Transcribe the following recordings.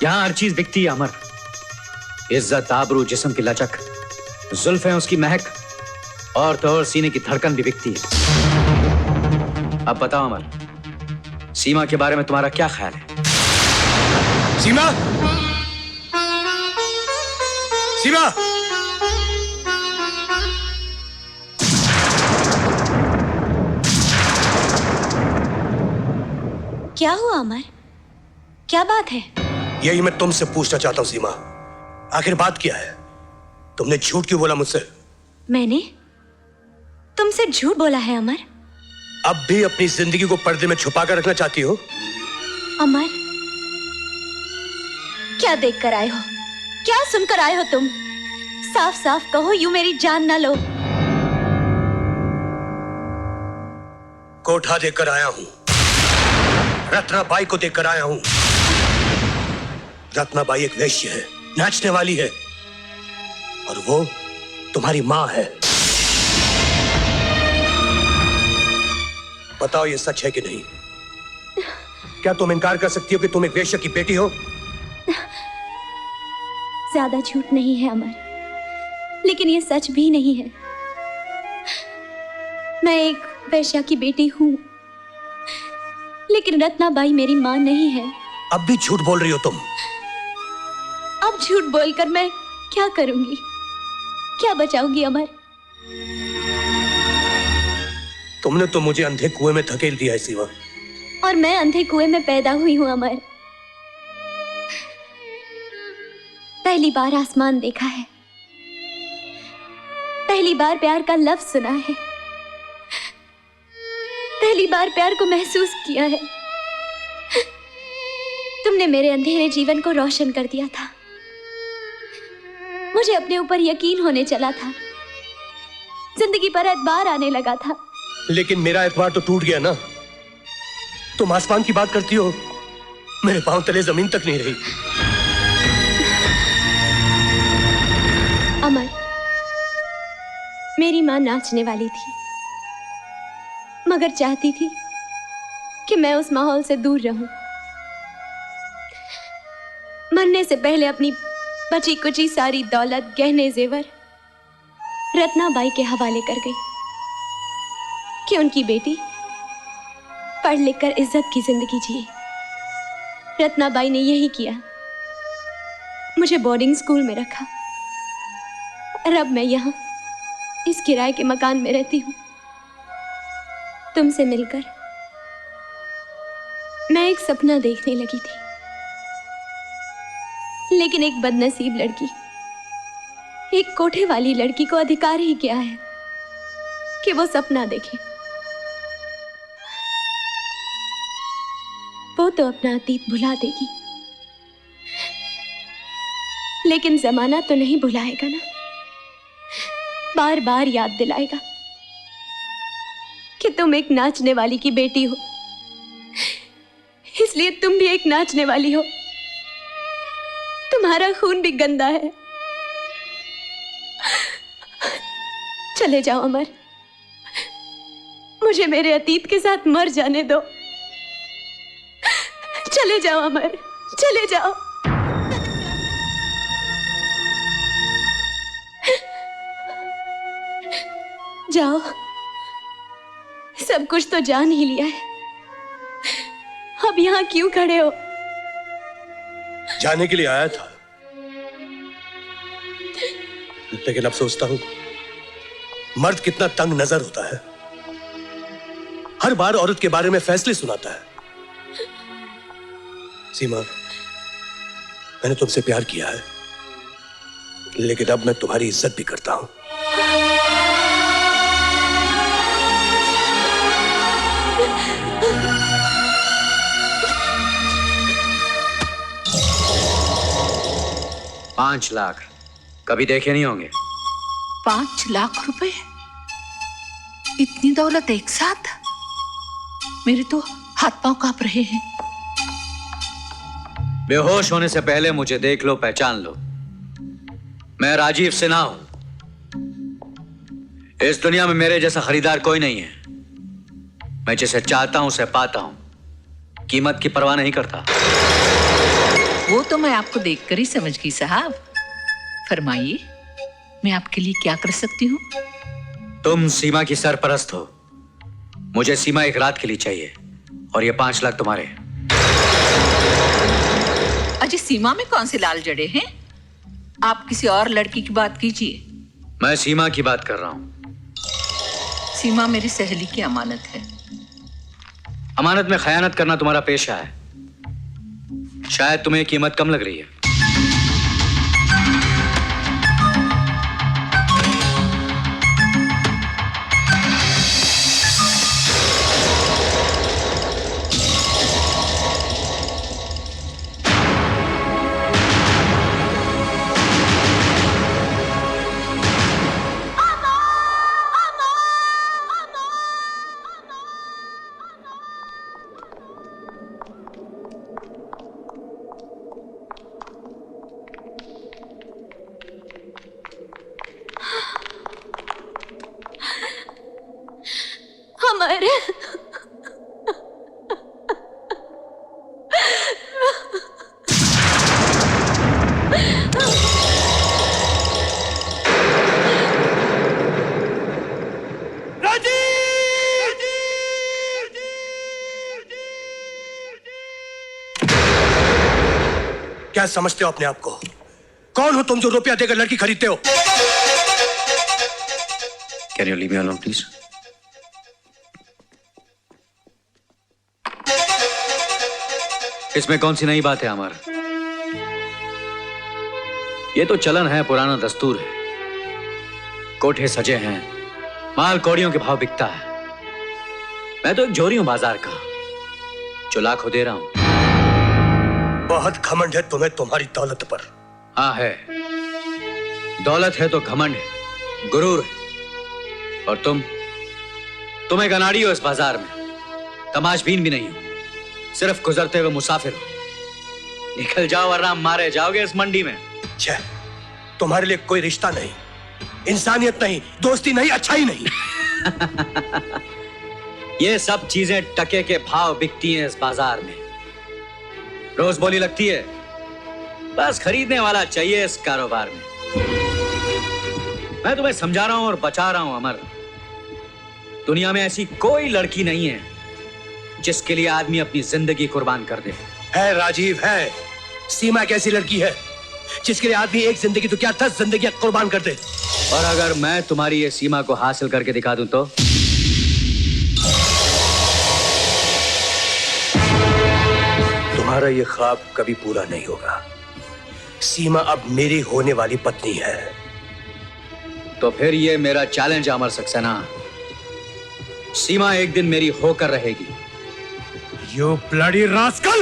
यहाँ हर चीज बिकती है अमर। इज्जत, आबरू, जिस्म की लचक, जुल्फें, उसकी महक और तो और सीने की धड़कन भी बिकती है। अब बताओ अमर, सीमा के बारे में तुम्हारा क्या ख्याल है? सीमा! सीमा! क्या हुआ अमर? क्या बात है? यही मैं तुमसे पूछना चाहता हूं सीमा, आखिर बात क्या है? तुमने झूठ क्यों बोला मुझसे? मैंने तुमसे झूठ बोला है अमर? अब भी अपनी जिंदगी को पर्दे में छुपा कर रखना चाहती हो? अमर, क्या देख कर आए हो? क्या सुनकर आए हो तुम? साफ साफ कहो, यूं मेरी जान ना लो। कोठा देकर आया हूं, रत्नाबाई को देकर आया हूं। रत्नाबाई एक वेश्या है, नाचने वाली है, और वो तुम्हारी मां है। बताओ ये सच है कि नहीं? क्या तुम इनकार कर सकती हो कि तुम एक वेश्या की बेटी हो? ज्यादा झूठ नहीं है अमर, लेकिन ये सच भी नहीं है। मैं एक वेश्या की बेटी हूं, लेकिन रत्नाबाई मेरी मां नहीं है। अब भी झूठ बोल रही हो तुम। अब झूठ बोलकर मैं क्या करूंगी? क्या बचाऊंगी अमर? तुमने तो मुझे अंधे कुएं में धकेल दिया है सीमा। और मैं अंधे कुएं में पैदा हुई हूं अमर। पहली बार आसमान देखा है, पहली बार प्यार का लफ्ज सुना है, पहली बार प्यार को महसूस किया है। तुमने मेरे अंधेरे जीवन को रोशन कर दिया था। मुझे अपने ऊपर यकीन होने चला था, जिंदगी पर एतबार आने लगा था। लेकिन मेरा एतबार तो टूट गया ना। तुम आसमान की बात करती हो, मेरे पांव तले जमीन तक नहीं रही। अमर, मेरी मां नाचने वाली थी, मगर चाहती थी कि मैं उस माहौल से दूर रहूं। मरने से पहले अपनी बची कुची सारी दौलत, गहने, जेवर रत्नाबाई के हवाले कर गई कि उनकी बेटी पढ़ लिख कर इज्जत की जिंदगी जिए। रत्नाबाई ने यही किया, मुझे बोर्डिंग स्कूल में रखा, और अब मैं यहां इस किराए के मकान में रहती हूं। तुमसे मिलकर मैं एक सपना देखने लगी थी, लेकिन एक बदनसीब लड़की, एक कोठे वाली लड़की को अधिकार ही क्या है कि वो सपना देखे। वो तो अपना अतीत भुला देगी, लेकिन जमाना तो नहीं भुलाएगा ना। बार बार याद दिलाएगा कि तुम एक नाचने वाली की बेटी हो, इसलिए तुम भी एक नाचने वाली हो। तुम्हारा खून भी गंदा है। चले जाओ अमर, मुझे मेरे अतीत के साथ मर जाने दो। चले जाओ अमर, चले जाओ। जाओ, सब कुछ तो जान ही लिया है, अब यहां क्यों खड़े हो? जाने के लिए आया था, लेकिन अब सोचता हूं मर्द कितना तंग नजर होता है। हर बार औरत के बारे में फैसले सुनाता है। सीमा, मैंने तुमसे प्यार किया है, लेकिन अब मैं तुम्हारी इज्जत भी करता हूं। ₹5 लाख कभी देखे नहीं होंगे। 5 लाख रुपए? इतनी दौलत एक साथ? मेरे तो हाथ पांव कांप रहे हैं। बेहोश होने से पहले मुझे देख लो, पहचान लो। मैं राजीव सिन्हा हूं। इस दुनिया में मेरे जैसा खरीदार कोई नहीं है। मैं जिसे चाहता हूं उसे पाता हूं, कीमत की परवाह नहीं करता। वो तो मैं आपको देखकर ही समझ गई साहब। फरमाइए, मैं आपके लिए क्या कर सकती हूँ? तुम सीमा की सरपरस्त हो। मुझे सीमा एक रात के लिए चाहिए और ये 5 लाख तुम्हारे। अजय, सीमा में कौन से लाल जड़े हैं? आप किसी और लड़की की बात कीजिए। मैं सीमा की बात कर रहा हूं। सीमा मेरी सहेली की अमानत है। अमानत में खयानत करना तुम्हारा पेशा है। शायद तुम्हें कीमत कम लग रही है। अमर, क्या समझते हो अपने आप को? कौन हो तुम जो रुपया देकर लड़की खरीदते हो? Can you leave me alone, please? इसमें कौन सी नई बात है अमर? ये तो चलन है, पुराना दस्तूर है। कोठे सजे हैं, माल कौड़ियों के भाव बिकता है। मैं तो एक जोरी हूं बाजार का, जो लाखों दे रहा हूं। बहुत घमंड है तुम्हें तुम्हारी दौलत पर। हाँ है, दौलत है तो घमंड है, गुरूर है। और तुम एक अनाड़ी हो इस बाजार में, तमाशबीन भी नहीं हो, सिर्फ गुजरते हुए मुसाफिर हो। निकल जाओ वरना मारे जाओगे इस मंडी में। छे, तुम्हारे लिए कोई रिश्ता नहीं, इंसानियत नहीं, दोस्ती नहीं, अच्छा ही नहीं। ये सब चीजें टके के भाव बिकती हैं इस बाजार में, रोज बोली लगती है। बस खरीदने वाला चाहिए इस कारोबार में। मैं तुम्हें समझा रहा हूं और बचा रहा हूं अमर। दुनिया में ऐसी कोई लड़की नहीं है जिसके लिए आदमी अपनी जिंदगी कुर्बान कर दे। है राजीव, है। सीमा एक ऐसी लड़की है जिसके लिए आदमी एक जिंदगी तो क्या 10 जिंदगियां कुर्बान कर दे। और अगर मैं तुम्हारी ये सीमा को हासिल करके दिखा दूं तो? तुम्हारा ये ख्वाब कभी पूरा नहीं होगा। सीमा अब मेरी होने वाली पत्नी है। तो फिर ये मेरा चैलेंज अमर सक्सेना, सीमा एक दिन मेरी होकर रहेगी। You bloody rascal!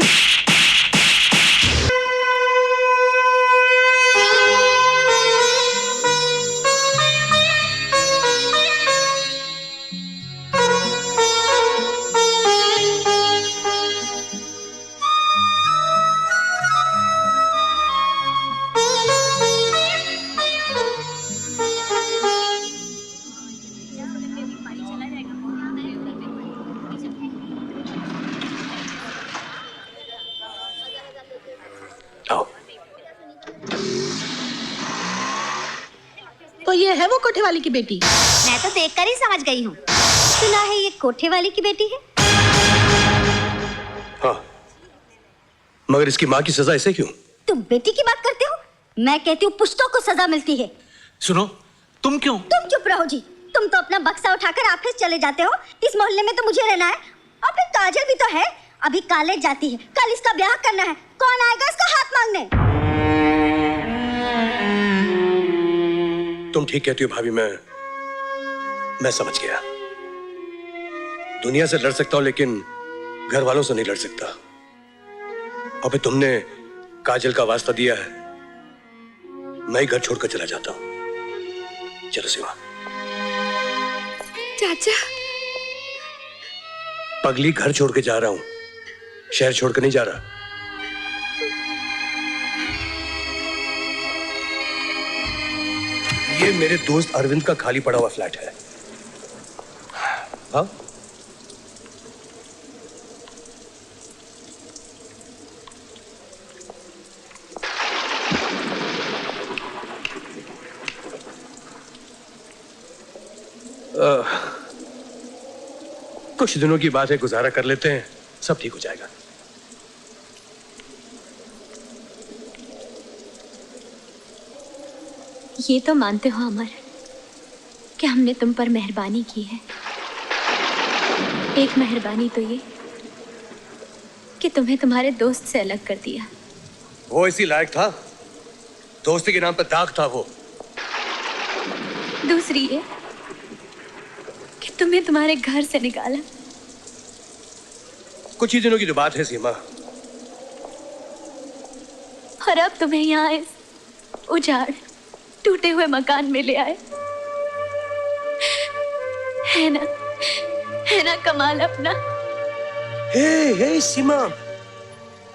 तो ये है वो कोठे वाली की बेटी? मैं तो देखकर ही समझ गई हूँ। सुना है ये कोठे वाली की बेटी है। हाँ, मगर इसकी माँ की सजा ऐसे क्यों? तुम बेटी की बात करते हो, मैं कहती हूँ पुश्तों को सजा मिलती है। सुनो, तुम क्यों? तुम चुप रहो जी। तुम तो अपना बक्सा उठाकर ऑफिस चले जाते हो। इस मोहल्ले में तो मुझे रहना है। और फिर काजल भी तो है, अभी कॉलेज जाती है, कल इसका ब्याह करना है। कौन आएगा इसका हाथ मांगने? तुम ठीक कहती हो भाभी, मैं समझ गया। दुनिया से लड़ सकता हूं लेकिन घर वालों से नहीं लड़ सकता। अबे तुमने काजल का वास्ता दिया है, मैं ही घर छोड़कर चला जाता हूं। चलो सीमा। चाचा, पगली, घर छोड़ के जा रहा हूं, शहर छोड़कर नहीं जा रहा। ये मेरे दोस्त अरविंद का खाली पड़ा हुआ फ्लैट है। हाँ, कुछ दिनों की बात है, गुजारा कर लेते हैं, सब ठीक हो जाएगा। ये तो मानते हो अमर कि हमने तुम पर मेहरबानी की है। एक मेहरबानी तो ये कि तुम्हें तुम्हारे दोस्त से अलग कर दिया। वो इसी लायक था, दोस्ती के नाम पर दाग था वो। दूसरी ये कि तुम्हें तुम्हारे घर से निकाला। कुछ ही दिनों की तो बात है सीमा। और अब तुम्हें यहाँ इस उजाड़ टूटे हुए मकान में ले आए। है ना कमाल अपना। हे सीमा,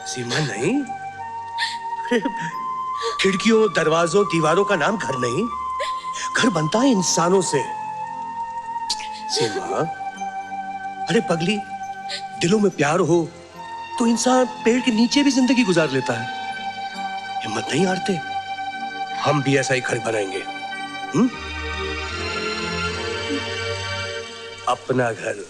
सीमा नहीं, खिड़कियों दरवाजों दीवारों का नाम घर नहीं, घर बनता है इंसानों से। सीमा, अरे पगली, दिलों में प्यार हो तो इंसान पेड़ के नीचे भी जिंदगी गुजार लेता है। हिम्मत नहीं हारते, हम भी ऐसा ही घर बनाएंगे। अपना घर।